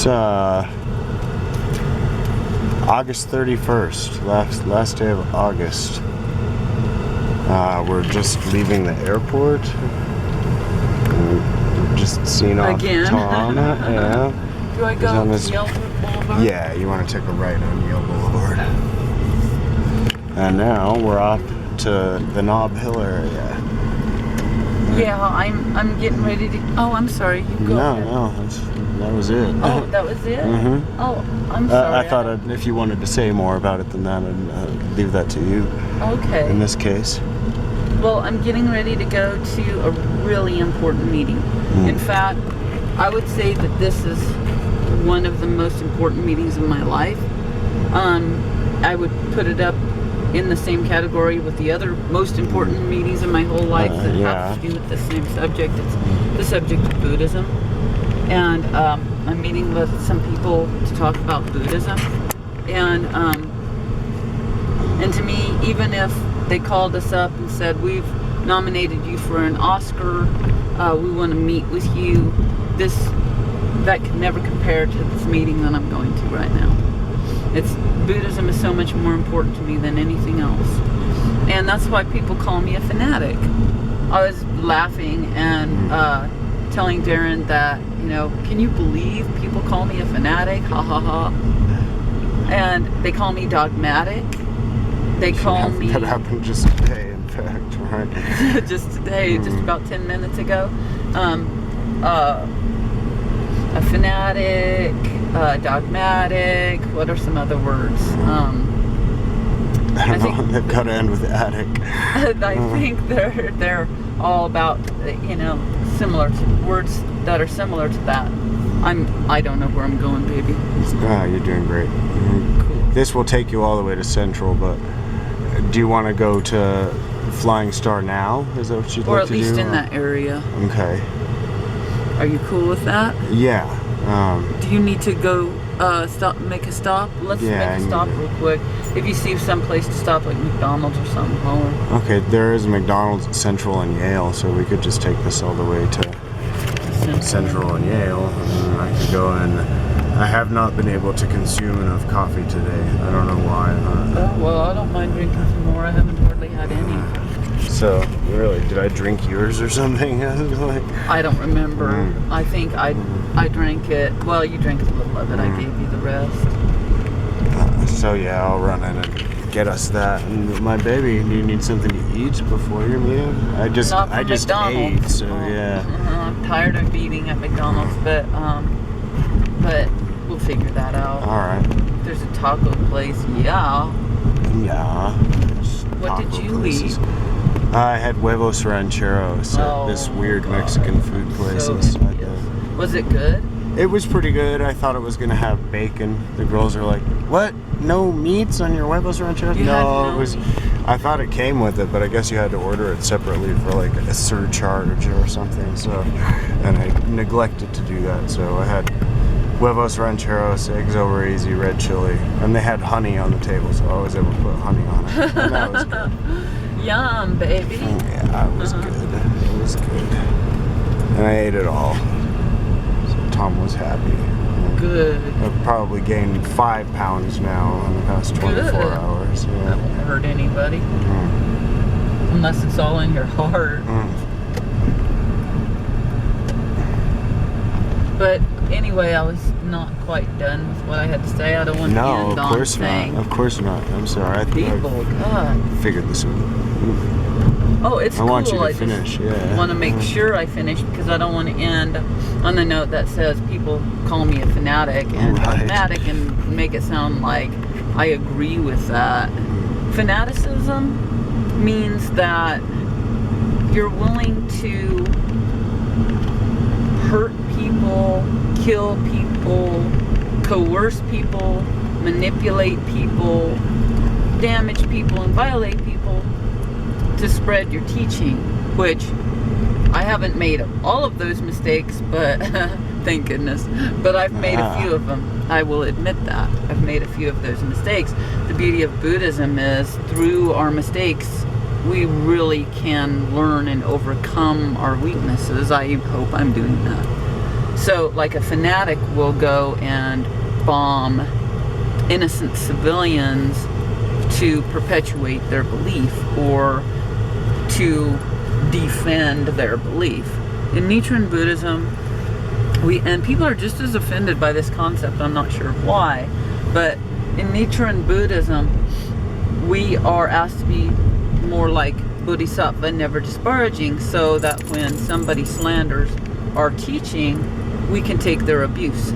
It's August 31st, last day of August. We're just leaving the airport. We're just seeing off again. Tom. Yeah. Do I go to Yale Boulevard? Yeah, you want to take a right on Yale Boulevard. And now we're off to the Nob Hill area. Yeah, I'm getting ready to. Oh, I'm sorry. You go. No, that was it. Oh, that was it? Mm-hmm. Oh, I'm sorry. I thought if you wanted to say more about it than that, I'd leave that to you. Okay. In this case. Well, I'm getting ready to go to a really important meeting. In fact, I would say that this is one of the most important meetings of my life. I would put it up in the same category with the other most important meetings in my whole life that have to do with the same subject. It's the subject of Buddhism. And I'm meeting with some people to talk about Buddhism. And to me, even if they called us up and said, we've nominated you for an Oscar, we want to meet with you, that could never compare to this meeting that I'm going to right now. Buddhism is so much more important to me than anything else. And that's why people call me a fanatic. I was laughing and telling Darren that, can you believe people call me a fanatic? Ha ha ha. And they call me dogmatic. They call me... That happened just today, in fact, right? Just today, just about 10 minutes ago. A fanatic, dogmatic, what are some other words? I don't know, they've got to end with attic. I think they're all about, similar to words that are similar to that. I don't know where I'm going, baby. You're doing great. Cool. This will take you all the way to Central, but do you want to go to Flying Star now? Is that what you'd or like to do? Or at least in that area. Okay. Are you cool with that? Yeah. Do you need to go make a stop? Let's make a stop real quick. If you see some place to stop, like McDonald's or something, holler. Okay, there is a McDonald's at Central and Yale, so we could just take this all the way to Central and Yale. And I could go and I have not been able to consume enough coffee today. I don't know why. Well, I don't mind drinking some more. I haven't hardly had any. So, really, did I drink yours or something? I don't remember. I think I drank it. Well, you drank a little of it. I gave you the rest. So yeah, I'll run in and get us that. And my baby, do you need something to eat before your meeting? I just ate. So yeah. I'm tired of eating at McDonald's, but we'll figure that out. All right. There's a taco place. Yeah. What did you eat? I had huevos rancheros at this weird Mexican food place. Was it good? It was pretty good. I thought it was going to have bacon. The girls are like, what? No meats on your huevos rancheros? No, it was... I thought it came with it, but I guess you had to order it separately for like a surcharge or something. So, and I neglected to do that. So I had huevos rancheros, eggs over easy, red chili, and they had honey on the table, so I was able to put honey on it. And that was good. Yum, baby. Yeah, it was good. It was good. And I ate it all. So Tom was happy. Good. I've probably gained 5 pounds now in the past 24 hours. Yeah. That won't hurt anybody. Unless it's all in your heart. But anyway, I was not quite done with what I had to say. I don't want to end on saying. Of course not. I'm sorry. I figured this out. Oh, it's cool. I want you to finish. I want to make sure I finish because I don't want to end on the note that says people call me a fanatic and dogmatic and make it sound like I agree with that. Fanaticism means that you're willing to hurt people, kill people, coerce people, manipulate people, damage people, and violate people to spread your teaching, which I haven't made all of those mistakes, but thank goodness. But I've made a few of them. I will admit that. I've made a few of those mistakes. The beauty of Buddhism is through our mistakes, we really can learn and overcome our weaknesses. I hope I'm doing that. So like a fanatic will go and bomb innocent civilians to perpetuate their belief or to defend their belief. In Nichiren Buddhism, and people are just as offended by this concept, I'm not sure why, but in Nichiren Buddhism, we are asked to be more like Bodhisattva, never disparaging, so that when somebody slanders our teaching, we can take their abuse.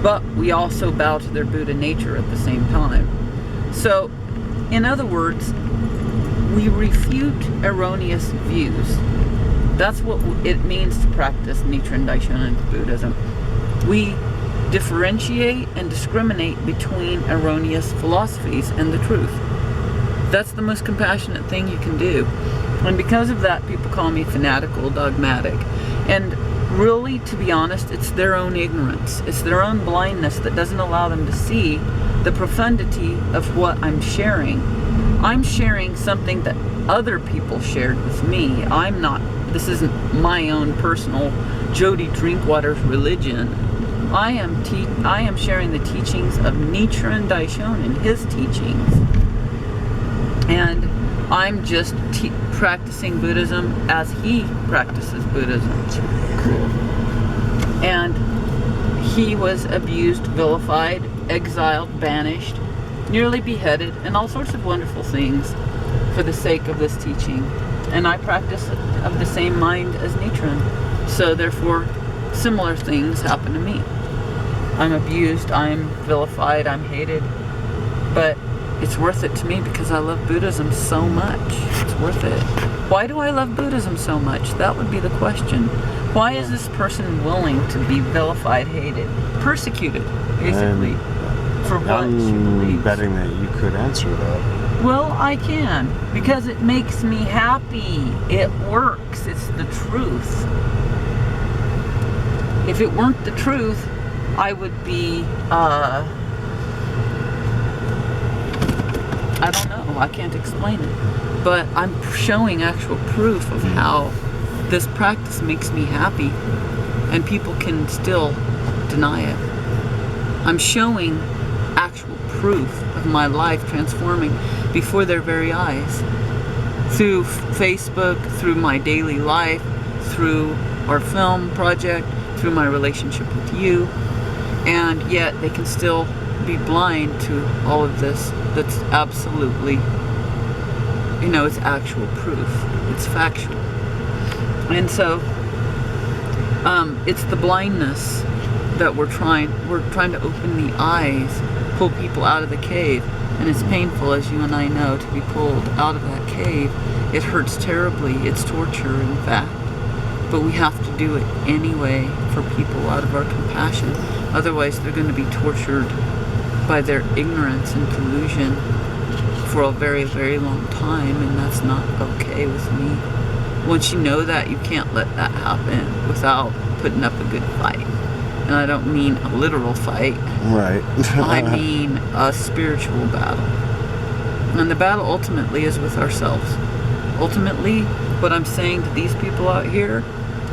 But we also bow to their Buddha nature at the same time. So, in other words, we refute erroneous views. That's what it means to practice Nichiren Daishonin Buddhism. We differentiate and discriminate between erroneous philosophies and the truth. That's the most compassionate thing you can do. And because of that, people call me fanatical, dogmatic. And really, to be honest, it's their own ignorance. It's their own blindness that doesn't allow them to see the profundity of what I'm sharing. I'm sharing something that other people shared with me. This isn't my own personal Jody Drinkwater's religion. I am sharing the teachings of Nichiren Daishonin, his teachings. And I'm just practicing Buddhism as he practices Buddhism. Cool. And he was abused, vilified, exiled, banished, nearly beheaded, and all sorts of wonderful things for the sake of this teaching. And I practice of the same mind as Nichiren. So therefore, similar things happen to me. I'm abused, I'm vilified, I'm hated, but it's worth it to me because I love Buddhism so much. It's worth it. Why do I love Buddhism so much? That would be the question. Why is this person willing to be vilified, hated, persecuted, basically, for what she believes? I'm betting that you could answer that. Well, I can, because it makes me happy. It works. It's the truth. If it weren't the truth, I would be, I don't know, I can't explain it. But I'm showing actual proof of how this practice makes me happy, and people can still deny it. I'm showing actual proof of my life transforming before their very eyes. Through Facebook, through my daily life, through our film project, through my relationship with you, and yet they can still be blind to all of this. That's absolutely, it's actual proof. It's factual. And so, it's the blindness that we're trying to open the eyes, pull people out of the cave. And it's painful, as you and I know, to be pulled out of that cave. It hurts terribly. It's torture, in fact. But we have to do it anyway for people out of our compassion. Otherwise, they're going to be tortured by their ignorance and delusion for a very, very long time, and that's not okay with me. Once you know that, you can't let that happen without putting up a good fight. And I don't mean a literal fight. Right. I mean a spiritual battle. And the battle ultimately is with ourselves. Ultimately, what I'm saying to these people out here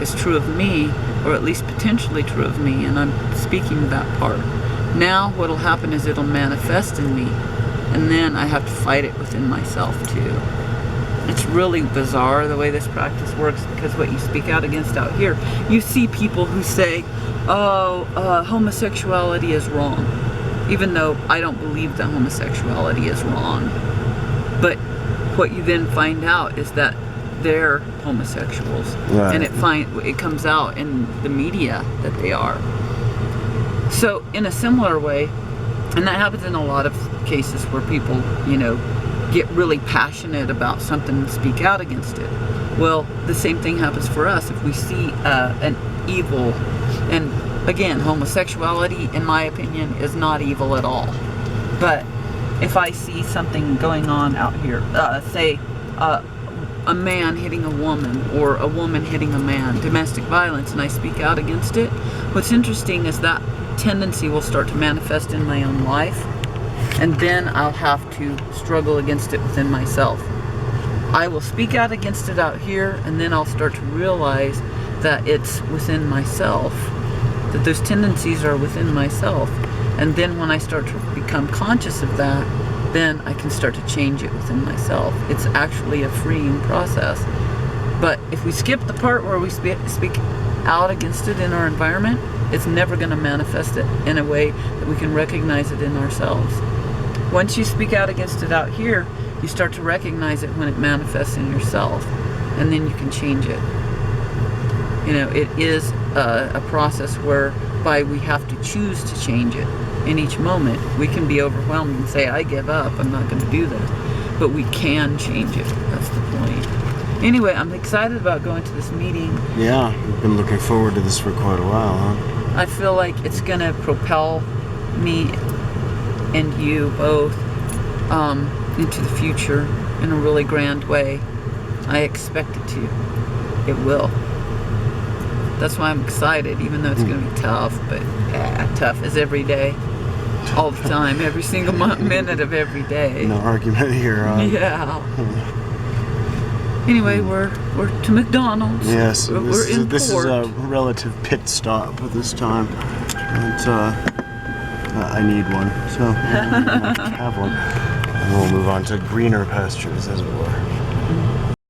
is true of me, or at least potentially true of me, and I'm speaking that part. Now what'll happen is it'll manifest in me, and then I have to fight it within myself too. It's really bizarre the way this practice works, because what you speak out against out here, you see people who say, homosexuality is wrong, even though I don't believe that homosexuality is wrong. But what you then find out is that they're homosexuals, right. And it comes out in the media that they are. So in a similar way, and that happens in a lot of cases where people, get really passionate about something and speak out against it. Well, the same thing happens for us if we see an evil. And again, homosexuality, in my opinion, is not evil at all. But if I see something going on out here, say a man hitting a woman or a woman hitting a man, domestic violence, and I speak out against it, what's interesting is that tendency will start to manifest in my own life, and then I'll have to struggle against it within myself. I will speak out against it out here, and then I'll start to realize that it's within myself that those tendencies are within myself. And then when I start to become conscious of that, then I can start to change it within myself. It's actually a freeing process. But if we skip the part where we speak out against it in our environment, it's never going to manifest it in a way that we can recognize it in ourselves. Once you speak out against it out here, you start to recognize it when it manifests in yourself, and then you can change it. You know, it is a process whereby we have to choose to change it. In each moment, we can be overwhelmed and say, I give up, I'm not going to do this. But we can change it. That's the point. Anyway, I'm excited about going to this meeting. Yeah, you've been looking forward to this for quite a while, huh? I feel like it's going to propel me and you both into the future in a really grand way. I expect it to. It will. That's why I'm excited, even though it's going to be tough. But tough is every day, all the time, every single minute of every day. No argument here, huh? Yeah. Anyway, we're to McDonald's. Yes, we're in this is port. a relative pit stop at this time. And, I need one, so I'll have one. And we'll move on to greener pastures, as it were.